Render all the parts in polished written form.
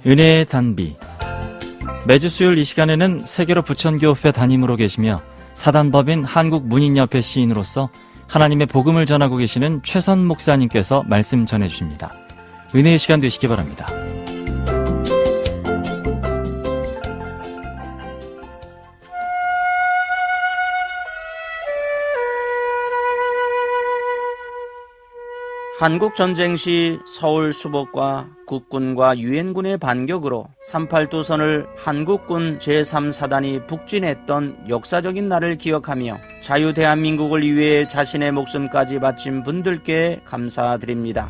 은혜의 단비. 매주 수요일 이 시간에는 세계로 부천교회 담임으로 계시며 사단법인 한국문인협회 시인으로서 하나님의 복음을 전하고 계시는 최선 목사님께서 말씀 전해주십니다. 은혜의 시간 되시기 바랍니다. 한국전쟁 시 서울 수복과 국군과 유엔군의 반격으로 3·8도선을 한국군 제3사단이 북진했던 역사적인 날을 기억하며 자유대한민국을 위해 자신의 목숨까지 바친 분들께 감사드립니다.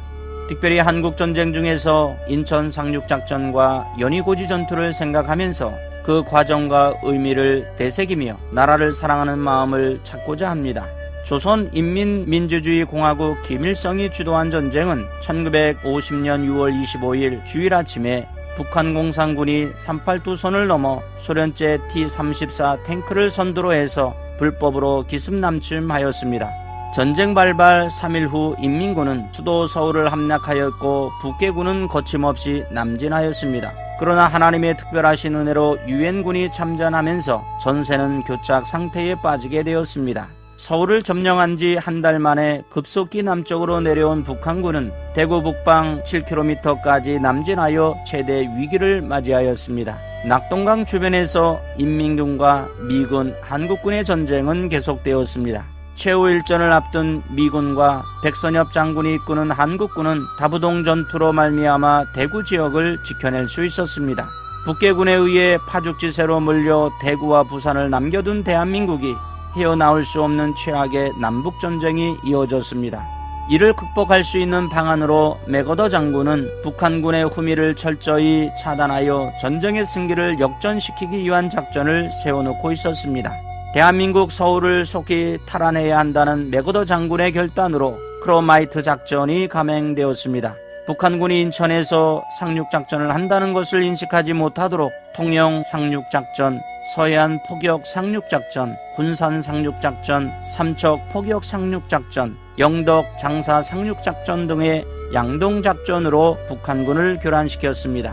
특별히 한국전쟁 중에서 인천 상륙작전과 연희고지 전투를 생각하면서 그 과정과 의미를 되새기며 나라를 사랑하는 마음을 찾고자 합니다. 조선인민민주주의공화국 김일성이 주도한 전쟁은 1950년 6월 25일 주일 아침에 북한 공산군이 3·8도선을 넘어 소련제 T-34 탱크를 선두로 해서 불법으로 기습남침하였습니다. 전쟁 발발 3일 후 인민군은 수도 서울을 함락하였고 북계군은 거침없이 남진하였습니다. 그러나 하나님의 특별하신 은혜로 유엔군이 참전하면서 전세는 교착 상태에 빠지게 되었습니다. 서울을 점령한 지 한 달 만에 급속히 남쪽으로 내려온 북한군은 대구 북방 7km까지 남진하여 최대 위기를 맞이하였습니다. 낙동강 주변에서 인민군과 미군, 한국군의 전쟁은 계속되었습니다. 최후 일전을 앞둔 미군과 백선엽 장군이 이끄는 한국군은 다부동 전투로 말미암아 대구 지역을 지켜낼 수 있었습니다. 북계군에 의해 파죽지세로 몰려 대구와 부산을 남겨둔 대한민국이 헤어나올 수 없는 최악의 남북전쟁이 이어졌습니다. 이를 극복할 수 있는 방안으로 맥어더 장군은 북한군의 후미를 철저히 차단하여 전쟁의 승기를 역전시키기 위한 작전을 세워놓고 있었습니다. 대한민국 서울을 속히 탈환해야 한다는 맥어더 장군의 결단으로 크로마이트 작전이 감행되었습니다. 북한군이 인천에서 상륙작전을 한다는 것을 인식하지 못하도록 통영 상륙작전, 서해안 포격 상륙작전, 군산 상륙작전, 삼척 포격 상륙작전, 영덕 장사 상륙작전 등의 양동작전으로 북한군을 교란시켰습니다.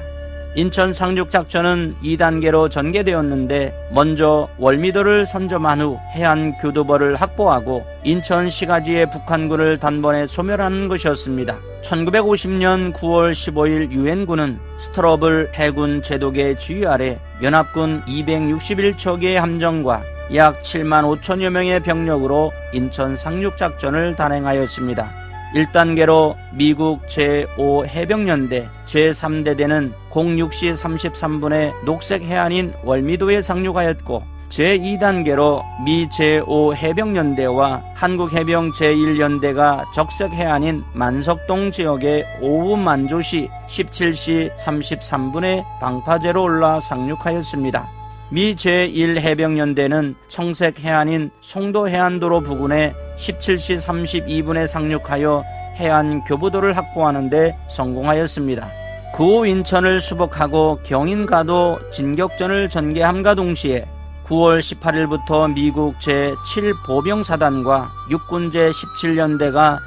인천 상륙작전은 2단계로 전개되었는데 먼저 월미도를 선점한 후 해안 교두보를 확보하고 인천 시가지의 북한군을 단번에 소멸하는 것이었습니다. 1950년 9월 15일 유엔군은 스트러블 해군 제독의 지휘 아래 연합군 261척의 함정과 약 7만 5천여 명의 병력으로 인천 상륙작전을 단행하였습니다. 1단계로 미국 제5해병연대 제3대대는 06시 33분에 녹색 해안인 월미도에 상륙하였고 제2단계로 미 제5해병연대와 한국해병 제1연대가 적색 해안인 만석동 지역의 오후 만조시 17시 33분에 방파제로 올라 상륙하였습니다. 미 제1해병연대는 청색 해안인 송도해안도로 부근에 17시 32분에 상륙하여 해안 교부도를 확보하는 데 성공하였습니다. 그 후 인천을 수복하고 경인가도 진격전을 전개함과 동시에 9월 18일부터 미국 제7보병사단과 육군 제17연대가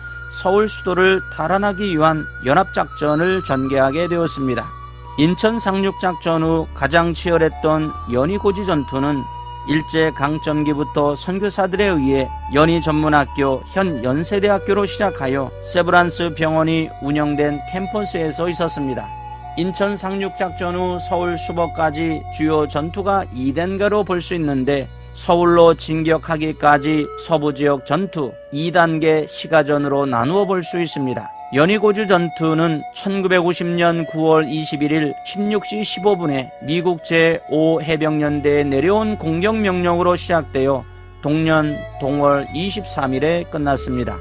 서울 수도를 탈환하기 위한 연합작전을 전개하게 되었습니다. 인천 상륙작전 후 가장 치열했던 연희고지 전투는 일제강점기부터 선교사들에 의해 연희전문학교 현 연세대학교로 시작하여 세브란스 병원이 운영된 캠퍼스에서 있었습니다. 인천 상륙작전 후 서울 수복까지 주요 전투가 2단계로 볼 수 있는데 서울로 진격하기까지 서부지역 전투 2단계 시가전으로 나누어 볼 수 있습니다. 연희고지 전투는 1950년 9월 21일 16시 15분에 미국 제5해병연대에 내려온 공격명령으로 시작되어 동년 동월 23일에 끝났습니다.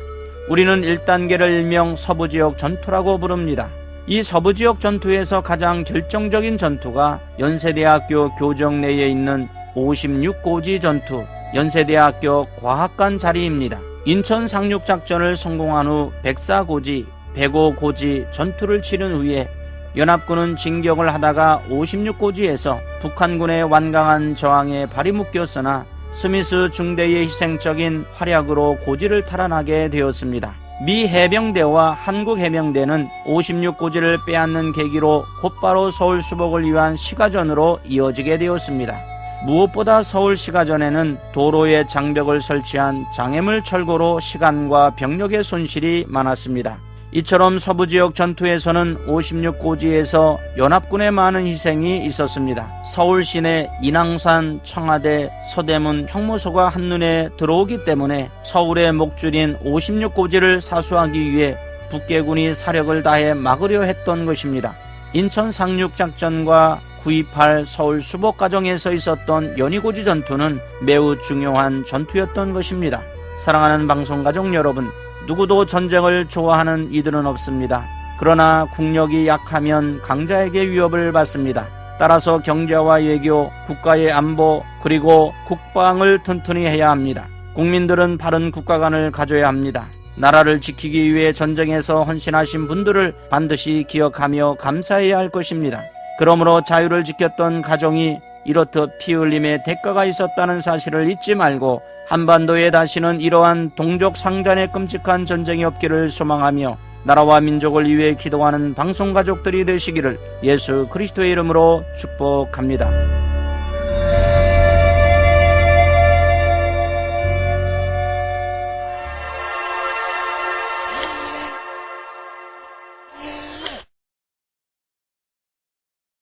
우리는 1단계를 일명 서부지역 전투라고 부릅니다. 이 서부지역 전투에서 가장 결정적인 전투가 연세대학교 교정 내에 있는 56고지 전투, 연세대학교 과학관 자리입니다. 인천 상륙작전을 성공한 후 104고지, 105고지 전투를 치른 후에 연합군은 진격을 하다가 56고지에서 북한군의 완강한 저항에 발이 묶였으나 스미스 중대의 희생적인 활약으로 고지를 탈환하게 되었습니다. 미 해병대와 한국 해병대는 56고지를 빼앗는 계기로 곧바로 서울 수복을 위한 시가전으로 이어지게 되었습니다. 무엇보다 서울 시가전에는 도로에 장벽을 설치한 장애물 철거로 시간과 병력의 손실이 많았습니다. 이처럼 서부 지역 전투에서는 56고지에서 연합군의 많은 희생이 있었습니다. 서울 시내 인왕산, 청와대, 서대문, 형무소가 한눈에 들어오기 때문에 서울의 목줄인 56고지를 사수하기 위해 북계군이 사력을 다해 막으려 했던 것입니다. 인천 상륙작전과 9.28 서울 수복 과정에서 있었던 연희고지 전투는 매우 중요한 전투였던 것입니다. 사랑하는 방송가족 여러분, 누구도 전쟁을 좋아하는 이들은 없습니다. 그러나 국력이 약하면 강자에게 위협을 받습니다. 따라서 경제와 외교, 국가의 안보, 그리고 국방을 튼튼히 해야 합니다. 국민들은 바른 국가관을 가져야 합니다. 나라를 지키기 위해 전쟁에서 헌신하신 분들을 반드시 기억하며 감사해야 할 것입니다. 그러므로 자유를 지켰던 가정이 이렇듯 피 흘림의 대가가 있었다는 사실을 잊지 말고 한반도에 다시는 이러한 동족 상잔의 끔찍한 전쟁이 없기를 소망하며 나라와 민족을 위해 기도하는 방송가족들이 되시기를 예수 그리스도의 이름으로 축복합니다.